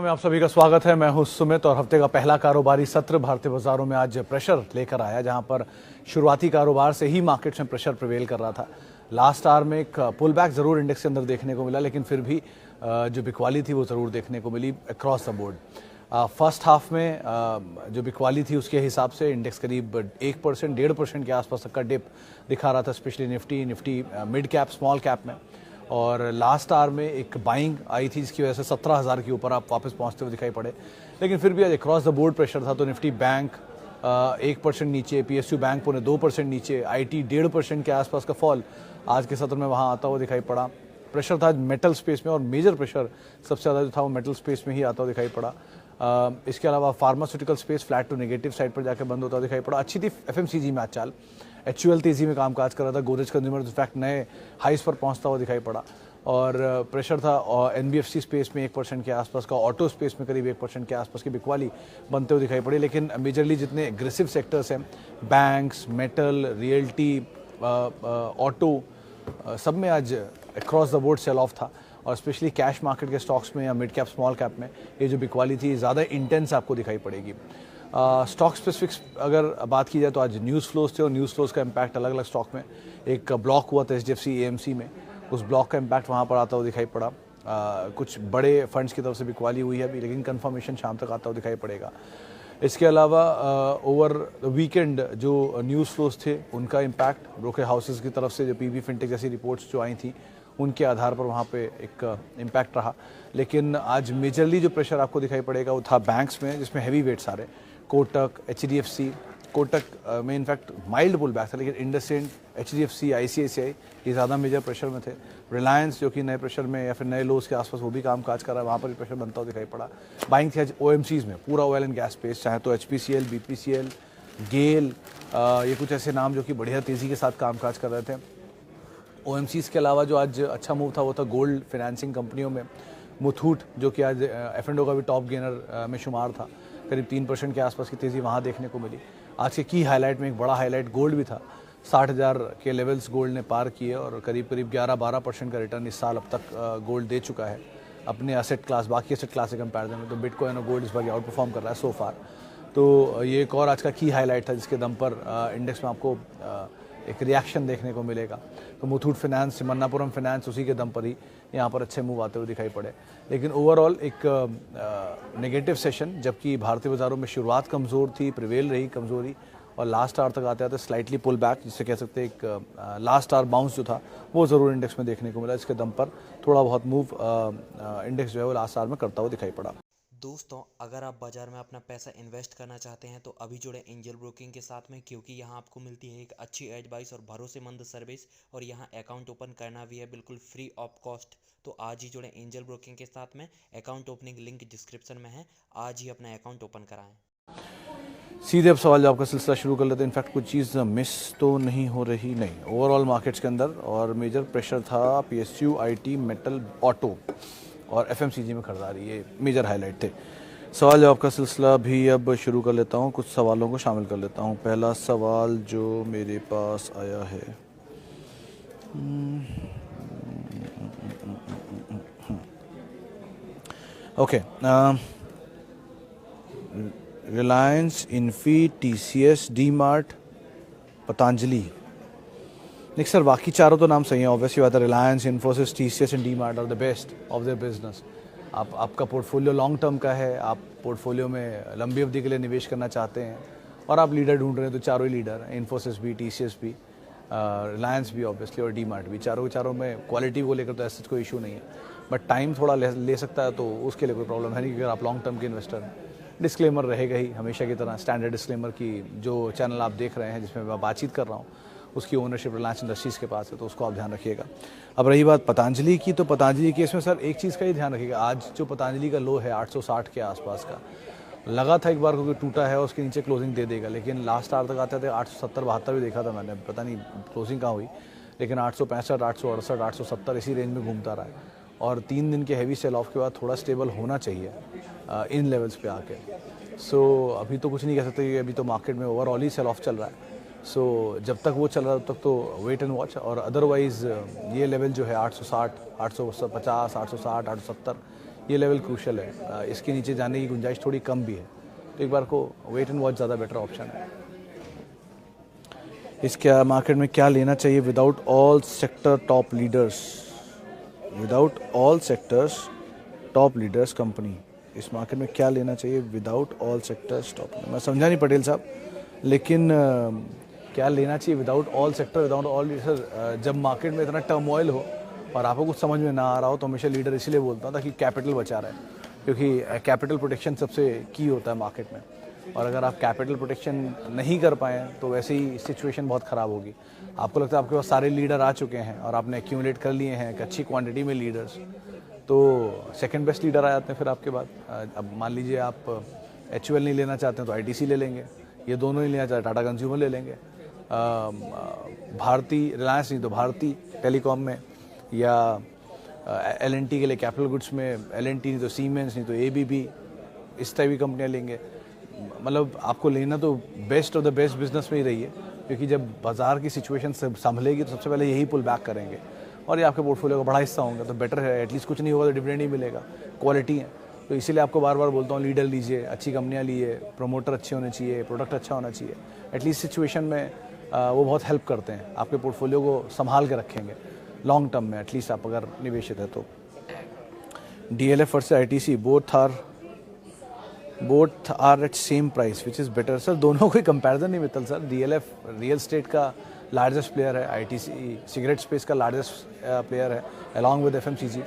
में आप सभी का स्वागत है। मैं हूं सुमित और हफ्ते का पहला कारोबारी सत्र भारतीय बाजारों में आज प्रेशर लेकर आया, जहां पर शुरुआती कारोबार से ही मार्केट्स में प्रेशर प्रिवेल कर रहा था। लास्ट आवर में एक पुल बैक जरूर इंडेक्स के अंदर देखने को मिला, लेकिन फिर भी जो बिकवाली थी वो जरूर देखने को मिली across the board. First half में जो बिकवाली थी उसके हिसाब से इंडेक्स करीब 1%, 1.5% के आसपास तक का डिप दिखा रहा था, specially Nifty mid cap small cap में। और लास्ट आवर में एक बाइंग आई थी जिसकी वजह से 17,000 के ऊपर आप वापस पहुंचते हुए दिखाई पड़े, लेकिन फिर भी आज अक्रॉस द बोर्ड प्रेशर था। तो निफ्टी बैंक 1% नीचे, PSU बैंक पौने 2% नीचे, IT 1.5% के आसपास का फॉल आज के सत्र में वहां आता हुआ दिखाई पड़ा। प्रेशर था आज मेटल स्पेस में, और मेजर प्रेशर सबसे ज़्यादा जो था वो मेटल स्पेस में ही आता हुआ दिखाई पड़ा। इसके अलावा pharmaceutical space flat to negative side पर जाकर बंद होता दिखाई पड़ा। अच्छी थी FMCG में आज चाल, HUL तेजी में कामकाज कर रहा था, गोदरेज कंज्यूमर इनफैक्ट नए हाइस पर पहुंचता हुआ दिखाई पड़ा। और प्रेशर था और NBFC स्पेस में 1% के आसपास का, ऑटो स्पेस में करीब 1% के आसपास की बिकवाली बनते हुए दिखाई पड़ी। लेकिन मेजरली जितने एग्रेसिव सेक्टर्स हैं, बैंक्स, मेटल, रियल्टी, ऑटो, सब में आज across the board sell off था। और स्पेशली कैश मार्केट के स्टॉक्स में या मिड कैप स्मॉल कैप में ये जो बिकवाली थी ज़्यादा इंटेंस आपको दिखाई पड़ेगी। स्टॉक स्पेसिफिक्स अगर बात की जाए तो आज न्यूज़ फ्लोज थे, और न्यूज़ फ्लोज का इम्पैक्ट अलग अलग स्टॉक में। एक ब्लॉक हुआ था HDFC AMC में, उस ब्लॉक का इम्पैक्ट वहाँ पर आता हुआ दिखाई पड़ा। कुछ बड़े फंड्स की तरफ से बिकवाली हुई है अभी, लेकिन कंफर्मेशन शाम तक आता हुआ दिखाई पड़ेगा। इसके अलावा ओवर वीकेंड जो न्यूज़ फ्लोज थे उनका इम्पैक्ट ब्रोकर हाउसेस की तरफ से जो PB फिनटेक जैसी रिपोर्ट्स जो आई थी उनके आधार पर वहाँ पे एक इम्पैक्ट रहा। लेकिन आज मेजरली जो प्रेशर आपको दिखाई पड़ेगा वो था बैंक्स में, जिसमें हैवी वेट सारे कोटक, HDFC, कोटक में इनफैक्ट माइल्ड पुल बैक था, लेकिन इंडसइंड, HDFC, ICICI ये ज़्यादा मेजर प्रेशर में थे। रिलायंस जो कि नए प्रेशर में या फिर नए लोज के आसपास वो भी काम काज कर रहा है, वहाँ पर भी प्रेशर बनता हुआ दिखाई पड़ा। बाइंग थी आज OMCs में, पूरा ऑयल एंड गैस स्पेस, चाहे तो HPCL, BPCL, गेल, ये कुछ ऐसे नाम जो कि बढ़िया तेज़ी के साथ काम काज कर रहे थे। OMCs के अलावा जो आज अच्छा मूव था वो था गोल्ड फाइनेंसिंग कंपनियों में। मुथूट जो कि आज F&O का भी टॉप गेनर में शुमार था, करीब 3% के आसपास की तेज़ी वहाँ देखने को मिली। आज के की हाईलाइट में एक बड़ा हाईलाइट गोल्ड भी था। 60,000 के लेवल्स गोल्ड ने पार किए और करीब 11-12% का रिटर्न इस साल अब तक गोल्ड दे चुका है अपने एसेट क्लास, बाकी एसेट क्लास के कंपैरिजन में। तो बिटकॉइन और गोल्ड इस बार आउट परफॉर्म कर रहा है सो फार। तो ये एक और आज का की हाईलाइट था जिसके दम पर इंडेक्स में आपको एक रिएक्शन देखने को मिलेगा। तो मुथूट फाइनेंस, मन्नापुरम फाइनेंस, उसी के दम पर ही यहाँ पर अच्छे मूव आते हुए दिखाई पड़े। लेकिन ओवरऑल एक नेगेटिव सेशन, जबकि भारतीय बाजारों में शुरुआत कमज़ोर थी, प्रिवेल रही कमज़ोरी, और लास्ट आवर तक आते आते स्लाइटली पुल बैक, जिससे कह सकते हैं एक लास्ट आवर बाउंस जो था वो ज़रूर इंडेक्स में देखने को मिला, जिसके दम पर थोड़ा बहुत मूव इंडेक्स जो है वो लास्ट आवर में करता हुआ दिखाई पड़ा। दोस्तों, अगर आप बाज़ार में अपना पैसा इन्वेस्ट करना चाहते हैं तो अभी जुड़े एंजल ब्रोकिंग के साथ में, क्योंकि यहाँ आपको मिलती है एक अच्छी एडवाइस और भरोसेमंद सर्विस, और यहाँ अकाउंट ओपन करना भी है बिल्कुल फ्री ऑफ कॉस्ट। तो आज ही जुड़े एंजल ब्रोकिंग के साथ में, अकाउंट ओपनिंग लिंक डिस्क्रिप्शन में है, आज ही अपना अकाउंट ओपन कराएं। सीधे अब सवाल जवाब का सिलसिला शुरू कर लेते हैं। इनफैक्ट कुछ चीज़ मिस तो नहीं हो रही, नहीं, ओवरऑल मार्केट्स के अंदर और मेजर प्रेशर था PSU, IT, मेटल, ऑटो और FMCG में खरीदारी, ये मेजर हाईलाइट थे। सवाल जवाब का सिलसिला भी अब शुरू कर लेता हूँ, कुछ सवालों को शामिल कर लेता हूँ। पहला सवाल जो मेरे पास आया है, okay, Reliance, Infy, TCS, DMart, Patanjali. नहीं सर, बाकी चारों तो नाम सही है, ऑब्वियसली बात है। Reliance, Infosys, TCS and DMart are the best of their business. आपका पोर्टफोलियो लॉन्ग टर्म का है, आप पोर्टफोलियो में लंबी अवधि के लिए निवेश करना चाहते हैं और आप लीडर ढूंढ रहे हैं, तो चारों ही लीडर हैं, इन्फोसिस भी, TCS भी, रिलायंस भी ऑब्वियसली, और DMart भी। चारों में क्वालिटी को लेकर तो ऐसा कोई इशू नहीं है, बट टाइम थोड़ा ले सकता है, तो उसके लिए कोई प्रॉब्लम है नहीं, क्योंकि अगर आप लॉन्ग टर्म के इन्वेस्टर हैं। डिस्क्लेमर रहेगा ही हमेशा की तरह, स्टैंडर्ड डिस्क्लेमर की जो चैनल आप देख रहे हैं जिसमें मैं बातचीत कर रहा हूँ उसकी ओनरशिप रिलायंस इंडस्ट्रीज़ के पास है, तो उसको आप ध्यान रखिएगा। अब रही बात पतंजलि की, तो पतंजलि केस में सर एक चीज़ का ही ध्यान रखिएगा, आज जो पतंजलि का लो है 860 के आसपास का लगा था एक बार, क्योंकि टूटा है, उसके नीचे क्लोजिंग दे देगा, लेकिन लास्ट आवर तक आते थे 870-72 भी देखा था मैंने, पता नहीं क्लोजिंग कहाँ हुई, लेकिन 865, 868, 870 इसी रेंज में घूमता रहा है। और 3 दिन के हैवी सेल ऑफ के बाद थोड़ा स्टेबल होना चाहिए इन लेवल्स पे आके। सो अभी तो कुछ नहीं कह सकते, कि अभी तो मार्केट में ओवरऑल ही सेल ऑफ चल रहा है। सो जब तक वो चल रहा है तब तक तो वेट एंड वॉच, और अदरवाइज़ ये लेवल जो है 860, 850, 860, 870 ये लेवल क्रूशल है, इसके नीचे जाने की गुंजाइश थोड़ी कम भी है, तो एक बार को वेट एंड वॉच ज़्यादा बेटर ऑप्शन है। इसके मार्केट में क्या लेना चाहिए without all sector top leaders, without all sectors top leaders company, इस मार्केट में क्या लेना चाहिए विदाउट ऑल सेक्टर्स टॉप, मैं समझा नहीं पटेल साहब, लेकिन क्या लेना चाहिए without all sector without all leader, जब मार्केट में इतना टर्मोइल हो और आपको कुछ समझ में ना आ रहा हो तो हमेशा लीडर इसलिए बोलता हूँ ताकि कैपिटल बचा रहे, क्योंकि कैपिटल प्रोटेक्शन सबसे की होता है मार्केट में, और अगर आप कैपिटल प्रोटेक्शन नहीं कर पाएँ तो वैसे ही सिचुएशन बहुत ख़राब होगी। आपको लगता है आपके पास सारे लीडर आ चुके हैं और आपने एक्यूमुलेट कर लिए हैं एक अच्छी क्वांटिटी में लीडर्स, तो सेकंड बेस्ट लीडर आ जाते हैं फिर आपके बाद। अब मान लीजिए आप HUL नहीं लेना चाहते हैं तो ITC ले लेंगे, ये दोनों नहीं लेना चाहते टाटा कंज्यूमर ले लेंगे, भारती रिलायंस नहीं तो भारती टेलीकॉम में, या L&T के लिए कैपिटल गुड्स में L&T नहीं तो सीमेंस नहीं तो ABB, इस टाइप की कंपनियाँ लेंगे। मतलब आपको लेना तो best of the best business में ही रही है, क्योंकि जब बाजार की सिचुएशन संभलेगी तो सबसे पहले यही पुल बैक करेंगे और ये आपके पोर्टफोलियो का बड़ा हिस्सा होंगे, तो बेटर है, एटलीस्ट कुछ नहीं होगा तो डिविडेंड ही मिलेगा, क्वालिटी है। तो इसीलिए आपको बार बार बोलता हूँ लीडर लीजिए, अच्छी कंपनियाँ लीजिए, प्रमोटर अच्छे होने चाहिए, प्रोडक्ट अच्छा होना चाहिए, एटलीस्ट सिचुएशन में वो बहुत हेल्प करते हैं, आपके पोर्टफोलियो को संभाल के रखेंगे लॉन्ग टर्म में, एटलीस्ट आप अगर निवेशित है तो। DLF versus ITC both are at same price which is better, sir दोनों कोई कंपैरिजन नहीं मिलता सर। DLF रियल स्टेट का लार्जेस्ट प्लेयर है, ITC सिगरेट स्पेस का लार्जेस्ट प्लेयर है अलॉन्ग विद FMCG,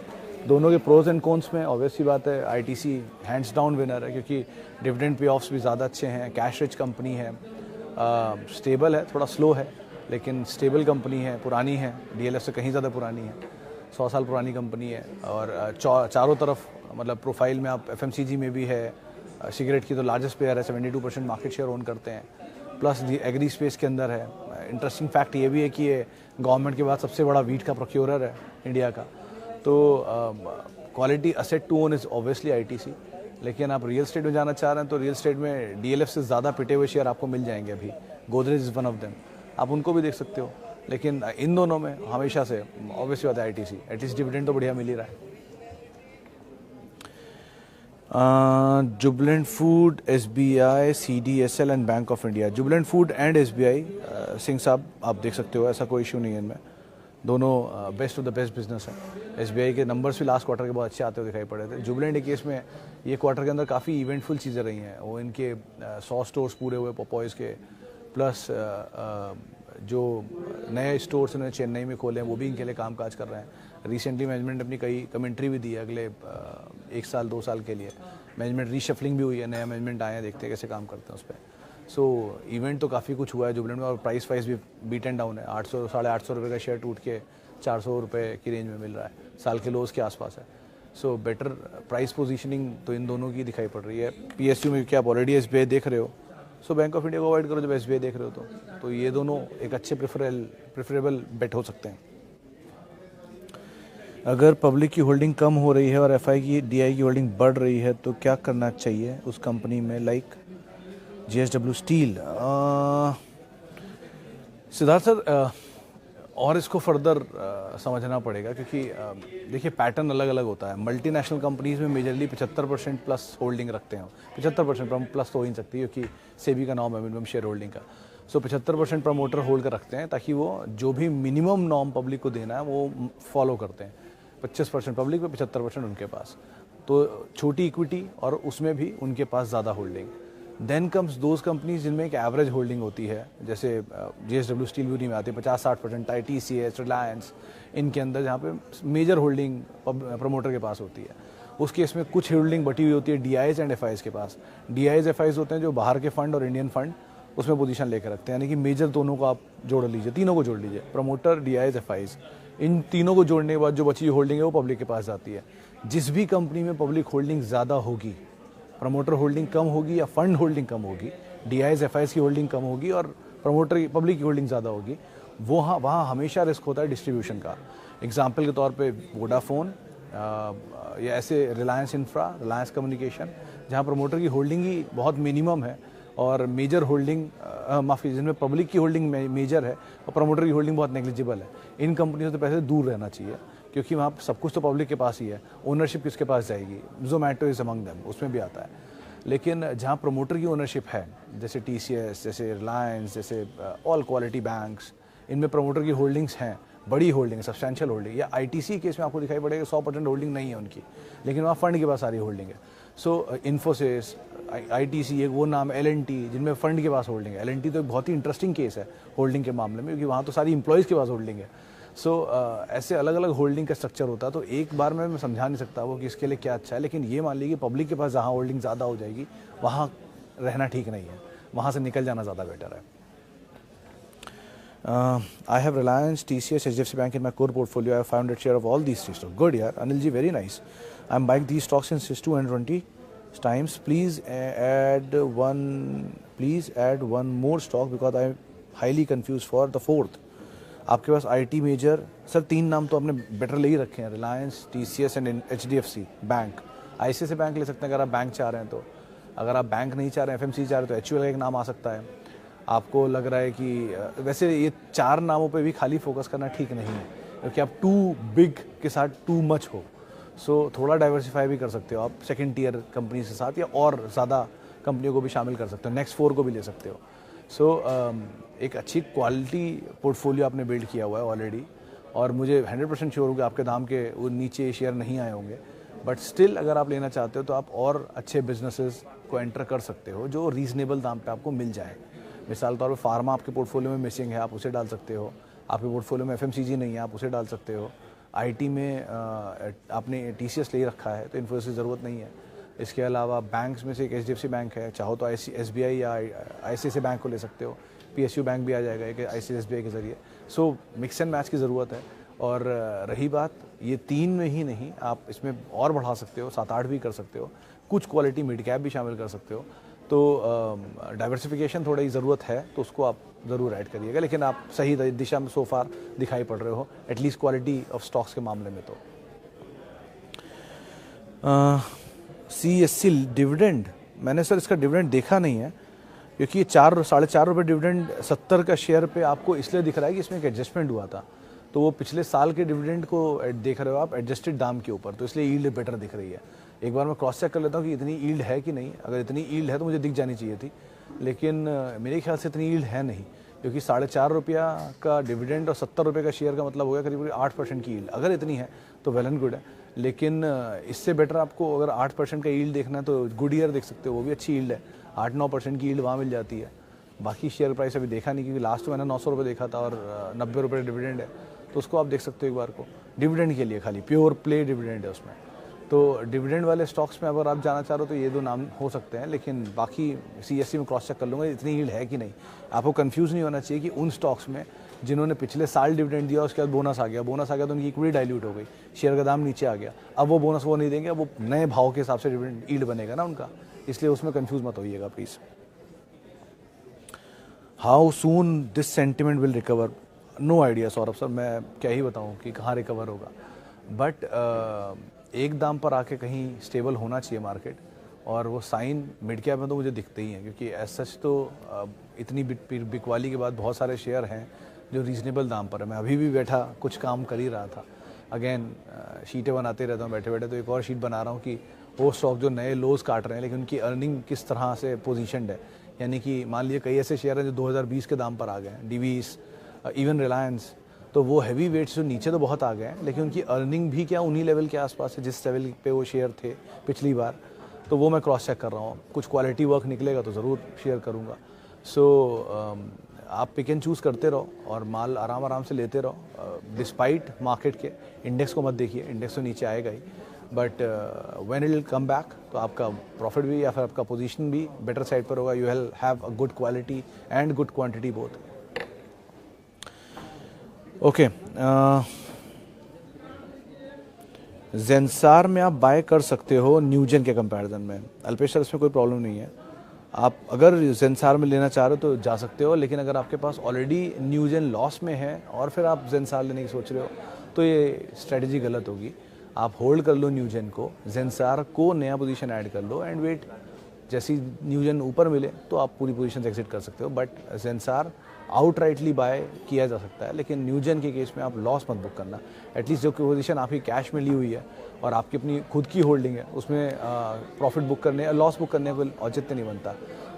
दोनों के प्रोज एंड कॉन्स में ऑब्वियस सी बात है ITC हैंड्स डाउन विनर है, क्योंकि डिविडेंड पे ऑफ्स भी ज़्यादा अच्छे हैं, कैश रिच कंपनी है, स्टेबल है, थोड़ा स्लो है लेकिन स्टेबल कंपनी है, पुरानी है, DLF से कहीं ज़्यादा पुरानी है, 100 साल पुरानी कंपनी है, और चारों तरफ मतलब प्रोफाइल में आप FMCG में भी है, सिगरेट की तो लार्जेस्ट प्लेयर है, 72% मार्केट शेयर ओन करते हैं, प्लस एग्री स्पेस के अंदर है। इंटरेस्टिंग फैक्ट ये भी है कि ये गवर्नमेंट के बाद सबसे बड़ा वीट का प्रोक्योरर है इंडिया का, तो quality asset to own is obviously ITC, लेकिन आप रियल स्टेट में जाना चाह रहे हैं तो रियल स्टेट में DLF से ज़्यादा पिटे हुए शेयर आपको मिल जाएंगे अभी, Godrej is one of them, आप उनको भी देख सकते हो, लेकिन इन दोनों में हमेशा से ऑब्वियसली बात है ITC, एटलीस्ट डिविडेंड तो बढ़िया मिल ही रहा है। Jubilant food, SBI, CDSL and bank of India, Jubilant food and SBI, Singh साहब आप देख सकते हो, ऐसा कोई इशू नहीं है इनमें, दोनों best of the best business है। SBI के नंबर्स भी लास्ट क्वार्टर के बहुत अच्छे आते हुए दिखाई पड़े थे। जुबलेंट के केस में ये क्वार्टर के अंदर काफ़ी इवेंटफुल चीज़ें रही हैं, वो इनके 100 स्टोर्स पूरे हुए पॉपॉइज़ के, प्लस जो नए स्टोर्स इन्होंने चेन्नई में खोले हैं वो भी इनके लिए कामकाज कर रहे हैं। रिसेंटली मैनेजमेंट अपनी कई कमेंट्री भी दी है अगले 1 साल 2 साल के लिए, मैनेजमेंट रीशफलिंग भी हुई है, नया मैनेजमेंट आए हैं, देखते हैं कैसे काम करते हैं उस पर। सो इवेंट तो काफ़ी कुछ हुआ है जुबलेंट में, और प्राइस वाइज भी बीट एंड डाउन है, 800 850 रुपये का शेयर टूट के 400 रुपये की रेंज में मिल रहा है, साल के लोज के आसपास है। सो बेटर प्राइस पोजीशनिंग तो इन दोनों की दिखाई पड़ रही है। PSU में क्या आप ऑलरेडी SBI देख रहे हो, सो बैंक ऑफ इंडिया को अवॉइड करो जब SBI देख रहे हो तो ये दोनों एक अच्छे प्रेफरेबल बेट हो सकते हैं। अगर पब्लिक की होल्डिंग कम हो रही है और FI की DI की होल्डिंग बढ़ रही है तो क्या करना चाहिए उस कंपनी में, like JSW steel? Siddharth sir और इसको फर्दर समझना पड़ेगा, क्योंकि देखिए पैटर्न अलग अलग होता है। मल्टीनेशनल कंपनीज में मेजरली 75% प्लस होल्डिंग रखते हैं, 75% प्लस तो हो ही नहीं सकती क्योंकि सेबी का नॉर्म है मिनिमम शेयर होल्डिंग का। सो 75% प्रमोटर होल्ड कर रखते हैं ताकि वो जो भी मिनिमम नॉर्म पब्लिक को देना है वो फॉलो करते हैं। 25% पब्लिक में, 75% उनके पास, तो छोटी इक्विटी और उसमें भी उनके पास ज़्यादा holding. Then comes those companies जिनमें एक एवरेज होल्डिंग होती है, जैसे JSW स्टील ब्यूटी में आती है 50-60%, TCS, रिलायंस, इनके अंदर जहाँ पे मेजर होल्डिंग प्रमोटर के पास होती है। उस केस में कुछ होल्डिंग बटी हुई होती है DIs एंड FIs के पास। DIs FIs होते हैं जो बाहर के फंड और इंडियन फंड उसमें पोजीशन लेकर रखते हैं, यानी कि मेजर दोनों को आप जोड़ लीजिए, तीनों को जोड़ लीजिए, प्रमोटर, DIs, FIs, इन तीनों को जोड़ने के बाद जो बची होल्डिंग है वो पब्लिक के पास जाती है। जिस भी कंपनी में पब्लिक होल्डिंग ज़्यादा होगी, प्रमोटर होल्डिंग कम होगी या फंड होल्डिंग कम होगी, DIs FIs की होल्डिंग कम होगी और प्रमोटर की पब्लिक की होल्डिंग ज़्यादा होगी, वहाँ हमेशा रिस्क होता है डिस्ट्रीब्यूशन का। एग्जाम्पल के तौर पे वोडाफोन या ऐसे रिलायंस इंफ्रा, रिलायंस कम्युनिकेशन, जहाँ प्रमोटर की होल्डिंग ही बहुत मिनिमम है और मेजर होल्डिंग माफ़ी जिनमें पब्लिक की होल्डिंग मेजर है और प्रमोटर की होल्डिंग बहुत नेग्लिजिबल है। इन कंपनियों से पैसे दूर रहना चाहिए, क्योंकि वहाँ सब कुछ तो पब्लिक के पास ही है, ओनरशिप किसके पास जाएगी? जोमेटो इज अमंग देम, उसमें भी आता है। लेकिन जहाँ प्रमोटर की ओनरशिप है, जैसे TCS, जैसे रिलायंस, जैसे ऑल क्वालिटी बैंक्स, इनमें प्रमोटर की होल्डिंग्स हैं, बड़ी होल्डिंग, सब्सटैंशियल होल्डिंग। या ITC केस में आपको दिखाई पड़ेगा 100% होल्डिंग नहीं है उनकी, लेकिन वहाँ फंड के पास सारी होल्डिंग है। सो इन्फोसिस, ITC, एक वो नाम L&T, जिनमें फंड के पास होल्डिंग है। L&T तो एक बहुत ही इंटरेस्टिंग केस है होल्डिंग के मामले में, क्योंकि वहाँ तो सारी इंप्लॉयज़ के पास होल्डिंग है। सो ऐसे अलग अलग होल्डिंग का स्ट्रक्चर होता है, तो एक बार में मैं समझा नहीं सकता वो कि इसके लिए क्या अच्छा है। लेकिन ये मान लीजिए पब्लिक के पास जहाँ होल्डिंग ज़्यादा हो जाएगी वहाँ रहना ठीक नहीं है, वहाँ से निकल जाना ज़्यादा बेटर है। I have Reliance, TCS, HDFC Bank in my core portfolio. I have 500 share of all these three stocks. Good, yaar. Anil ji, very nice. I'm buying these stocks since 220 times. Please add one more stock because I'm highly confused for the fourth. आपके पास IT major, sir 3 नाम तो आपने better ले ही रखे हैं, Reliance, TCS and HDFC bank. ICICI bank ले सकते हैं अगर आप बैंक चाह रहे हैं तो। अगर आप बैंक नहीं चाह रहे हैं, FMC चाह रहे हैं, तो HUL का एक नाम आ सकता है। आपको लग रहा है कि वैसे ये 4 नामों पे भी खाली फोकस करना ठीक नहीं है, क्योंकि आप टू बिग के साथ टू मच हो। सो थोड़ा डाइवर्सिफाई भी कर सकते हो आप सेकंड टियर कंपनी के साथ, या और ज़्यादा कंपनियों को भी शामिल कर सकते हो, नेक्स्ट 4 को भी ले सकते हो। सो एक अच्छी क्वालिटी पोर्टफोलियो आपने बिल्ड किया हुआ है ऑलरेडी, और मुझे 100% श्योर हूँ कि आपके दाम के वो नीचे शेयर नहीं आए होंगे। बट स्टिल अगर आप लेना चाहते हो तो आप और अच्छे बिजनेसेस को एंटर कर सकते हो जो रीजनेबल दाम पे आपको मिल जाए। मिसाल तौर पे फार्मा आपके पोर्टफोलियो में मिसिंग है, आप उसे डाल सकते हो। आपके पोर्टफोलियो में FMCG नहीं है, आप उसे डाल सकते हो। IT में आपने TCS ले रखा है तो इन्फोसिस की ज़रूरत नहीं है। इसके अलावा बैंक्स में से एक HDFC बैंक है, चाहो तो SBI या ICICI बैंक को ले सकते हो। PSU बैंक भी आ जाएगा एक ICICI SBI के ज़रिए। सो मिक्स एंड मैच की ज़रूरत है। और रही बात ये 3 में ही नहीं, आप इसमें और बढ़ा सकते हो, 7-8 भी कर सकते हो, कुछ क्वालिटी मिड कैप भी शामिल कर सकते हो। तो डाइवर्सिफिकेशन थोड़ी ज़रूरत है, तो उसको आप ज़रूर ऐड करिएगा। लेकिन आप सही दिशा में सो फार दिखाई पड़ रहे हो, एटलीस्ट क्वालिटी ऑफ स्टॉक्स के मामले में। तो CSC डिविडेंड, मैंने सर इसका डिविडेंड देखा नहीं है, क्योंकि ये 4-4.5 रुपये डिविडेंड 70 का शेयर पे आपको इसलिए दिख रहा है कि इसमें एक एडजस्टमेंट हुआ था, तो वो पिछले साल के डिविडेंड को देख रहे हो आप एडजस्टेड दाम के ऊपर, तो इसलिए यील्ड बेटर दिख रही है। एक बार मैं क्रॉस चेक कर लेता हूँ कि इतनी यील्ड है कि नहीं। अगर इतनी यील्ड है तो मुझे दिख जानी चाहिए थी, लेकिन मेरे ख्याल से इतनी यील्ड है नहीं, क्योंकि 4.5 रुपया का डिविडेंड और 70 रुपये का शेयर का मतलब हो गया करीब 8% की यील्ड। अगर इतनी है तो वेल एंड गुड है, लेकिन इससे बेटर आपको अगर 8% का यील्ड देखना है तो गुड ईयर देख सकते हो, वो भी अच्छी यील्ड है। 8-9% की यील्ड वहाँ मिल जाती है। बाकी शेयर प्राइस अभी देखा नहीं, क्योंकि लास्ट मैंने 900 रुपये देखा था और 90 रुपये डिविडेंड है, तो उसको आप देख सकते हो एक बार को। डिविडेंड के लिए खाली प्योर प्ले डिविडेंड है उसमें, तो डिविडेंड वाले स्टॉक्स में अगर आप जाना चाह रहे हो तो ये 2 नाम हो सकते हैं। लेकिन बाकी CSC में क्रॉस चेक कर लूँगा इतनी यील्ड है कि नहीं। आपको कंफ्यूज नहीं होना चाहिए कि उन स्टॉक्स में जिन्होंने पिछले साल डिविडेंड दिया उसके बाद बोनस आ गया तो उनकी इक्विटी डाइल्यूट हो गई, शेयर का दाम नीचे आ गया, अब वो बोनस वो नहीं देंगे, अब वो नए भाव के हिसाब से डिविडेंड यील्ड बनेगा ना उनका, इसलिए उसमें कंफ्यूज मत होइएगा please. How soon this sentiment will recover, no idea Saurabh sir, मैं क्या ही बताऊँ कि कहाँ रिकवर होगा। बट एक दाम पर आके कहीं स्टेबल होना चाहिए मार्केट, और वो साइन मिड कैप में तो मुझे दिखते ही हैं, क्योंकि एज सच तो इतनी बिकवाली के बाद बहुत सारे शेयर हैं जो रीज़नेबल दाम पर है। मैं अभी भी बैठा कुछ काम कर ही रहा था, अगेन शीटें बनाते रहता हूँ बैठे बैठे, तो एक और शीट बना रहा हूँ कि वो स्टॉक जो नए लोज काट रहे हैं लेकिन उनकी अर्निंग किस तरह से पोजीशनड है। यानी कि मान लीजिए कई ऐसे शेयर हैं जो 2020 के दाम पर आ गए हैं, DVs, इवन रिलायंस, तो वो हैवी वेट्स जो नीचे तो बहुत आ गए हैं, लेकिन उनकी अर्निंग भी क्या उन्हीं लेवल के आसपास है जिस लेवल पे वो शेयर थे पिछली बार। तो वो मैं क्रॉस चेक कर रहा हूँ, कुछ क्वालिटी वर्क निकलेगा तो ज़रूर शेयर करूँगा। सो आप पिक एंड चूज़ करते रहो और माल आराम से लेते रहो, डिस्पाइट मार्केट के। इंडेक्स को मत देखिए, इंडेक्स तो नीचे आएगा ही, but when it will come back तो आपका प्रॉफिट भी या फिर आपका पोजीशन भी बेटर साइड पर होगा। You will have a good quality and good quantity both. Okay, Zensar में आप बाय कर सकते हो न्यूजेन के कंपैरिजन में। अल्पेश सर, इसमें कोई प्रॉब्लम नहीं है, आप अगर जेंसार में लेना चाह रहे हो तो जा सकते हो, लेकिन अगर आपके पास ऑलरेडी न्यूजेन लॉस में है और फिर आप जेंसार लेने की सोच रहे हो तो ये स्ट्रेटजी गलत होगी। आप होल्ड कर लो न्यूजेन को, जेंसार को नया पोजीशन ऐड कर लो एंड वेट, जैसी न्यूजेन ऊपर मिले तो आप पूरी पोजीशन से एग्जिट कर सकते हो। बट जेंसार आउटराइटली बाय किया जा सकता है, लेकिन न्यूजेन के केस में आप लॉस मत बुक करना। एटलीस्ट जो पोजीशन आपकी कैश में ली हुई है और आपकी अपनी खुद की होल्डिंग है, उसमें प्रॉफिट बुक करने या लॉस बुक करने का औचित्य नहीं बनता,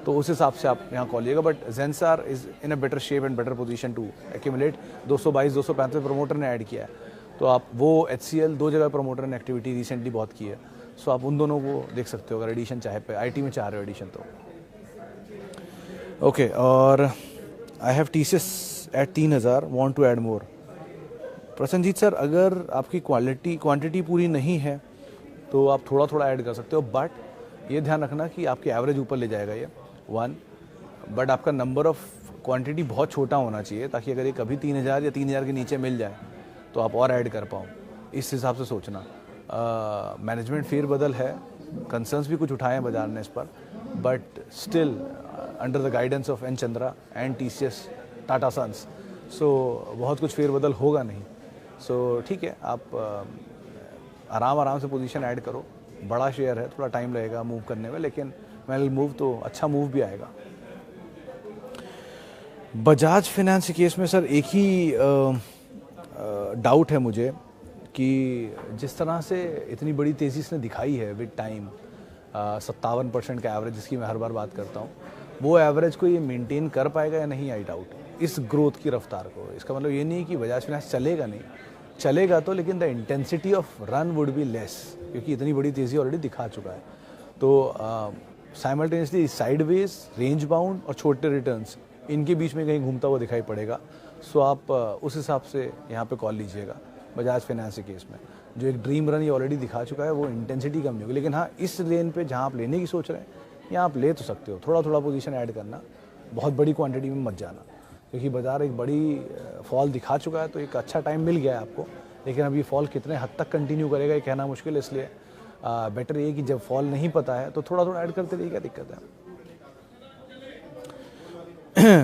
तो उस हिसाब से आप यहाँ कॉल लीजिएगा। But Zensar is in a better shape and better position to accumulate. 222-235 promoter ने ऐड किया है, तो आप वो HCL 2 जगह प्रमोटर ने एक्टिविटी रिसेंटली बहुत की है, सो आप उन दोनों को देख सकते हो अगर एडिशन चाहे पे IT में चाह रहे हो एडिशन तो। ओके, और I have TCS at 3000, want to add more. Prasannajit sir, अगर आपकी क्वांटिटी पूरी नहीं है तो आप थोड़ा थोड़ा ऐड कर सकते हो, बट ये ध्यान रखना कि आपकी एवरेज ऊपर ले जाएगा ये 1, बट आपका नंबर ऑफ क्वांटिटी बहुत छोटा होना चाहिए ताकि अगर ये कभी 3000 या 3000 के नीचे मिल जाए तो आप और ऐड कर पाओ। इस हिसाब से सोचना। मैनेजमेंट फेरबदल है, कंसर्न्स भी कुछ उठाए हैं बाजार ने इस पर, but still under the guidance of N Chandra and TCS Tata Sons, so बहुत कुछ फेरबदल होगा नहीं। सो ठीक है, आप आराम से पोजीशन ऐड करो। बड़ा शेयर है, थोड़ा टाइम लगेगा मूव करने में, लेकिन वेल मूव तो अच्छा मूव भी आएगा। बजाज फाइनेंस के केस में सर एक ही डाउट है मुझे कि जिस तरह से इतनी बड़ी तेज़ी इसने दिखाई है विद टाइम, 57% का एवरेज जिसकी मैं हर बार बात करता हूँ, वो एवरेज को ये मेंटेन कर पाएगा या नहीं, आई डाउट इस ग्रोथ की रफ्तार को। इसका मतलब ये नहीं कि बजाज फाइनेंस चलेगा नहीं, चलेगा तो, लेकिन the intensity of run would be less, क्योंकि इतनी बड़ी तेज़ी ऑलरेडी दिखा चुका है। तो साइमल्टेनियसली साइडवेज, रेंज बाउंड और छोटे रिटर्न्स, इनके बीच में कहीं घूमता हुआ दिखाई पड़ेगा। सो आप उस हिसाब से यहाँ पे कॉल लीजिएगा बजाज फाइनेंस के केस में। जो एक ड्रीम रन ये ऑलरेडी दिखा चुका है, वो इंटेंसिटी कम नहीं होगी, लेकिन हाँ इस लेन पे जहाँ आप लेने की सोच रहे हैं, यहाँ आप ले तो सकते हो। थोड़ा थोड़ा पोजीशन ऐड करना, बहुत बड़ी क्वांटिटी में मत जाना, क्योंकि बाजार एक बड़ी फॉल दिखा चुका है, तो एक अच्छा टाइम मिल गया है आपको। लेकिन अब ये फॉल कितने हद तक कंटिन्यू करेगा ये कहना मुश्किल है, इसलिए बेटर ये कि जब फॉल नहीं पता है तो थोड़ा थोड़ा ऐड करते रहिए, क्या दिक्कत है।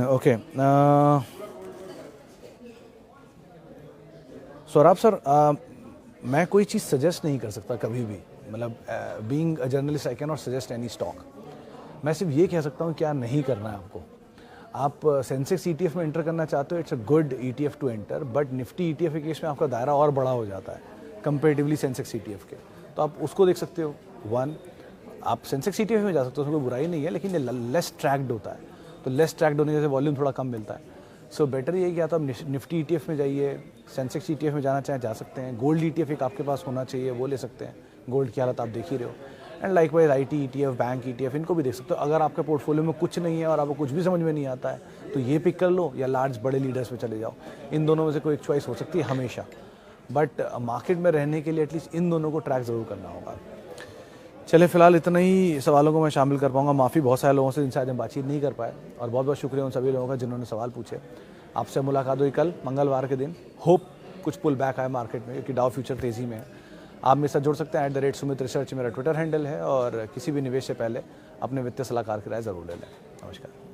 ओके, सौरभ सर, मैं कोई चीज़ सजेस्ट नहीं कर सकता कभी भी, मतलब being a journalist I can not suggest any stock. मैं सिर्फ ये कह सकता हूँ क्या नहीं करना है आपको। आप सेंसेक्स ETF में एंटर करना चाहते हो, it's a good ETF to enter, but Nifty ETF के केस में आपका दायरा और बड़ा हो जाता है कंपेरेटिवली सेंसेक्स ETF के, तो आप उसको देख सकते हो। 1, आप सेंसेक्स ETF में जा सकते हो, उसमें कोई बुराई नहीं है, लेकिन ये लेस ट्रैक्ड होता है, तो लेस ट्रैक्ड होने से वॉल्यूम थोड़ा कम मिलता है। सो बेटर ये कि या तो आप निफ्टी ETF में जाइए, सेंसेक्स ETF में जाना चाहें जा सकते हैं, गोल्ड ETF एक आपके पास होना चाहिए, वो ले सकते हैं, गोल्ड की हालत आप देख ही रहे हो। And likewise IT ETF, bank ETF, इनको भी देख सकते हो। अगर आपके पोर्टफोलियो में कुछ नहीं है और आपको कुछ भी समझ में नहीं आता है तो ये पिक कर लो, या लार्ज बड़े लीडर्स पे चले जाओ। इन दोनों में से कोई एक चॉइस हो सकती है हमेशा, बट मार्केट में रहने के लिए एटलीस्ट इन दोनों को ट्रैक ज़रूर करना होगा। चले फिलहाल इतना ही सवालों को मैं शामिल कर पाऊंगा। माफ़ी बहुत सारे लोगों से जिनसे आज हम बातचीत नहीं कर पाए, और बहुत बहुत शुक्रिया उन सभी लोगों का जिन्होंने सवाल पूछे। आपसे मुलाकात हुई कल मंगलवार के दिन। होप कुछ पुल बैक आए मार्केट में, क्योंकि डाउ फ्यूचर तेज़ी में है। आप मेरे साथ जुड़ सकते हैं @Sumit Research मेरा ट्विटर हैंडल है, और किसी भी निवेश से पहले अपने वित्तीय सलाहकार की राय ज़रूर ले लें। नमस्कार।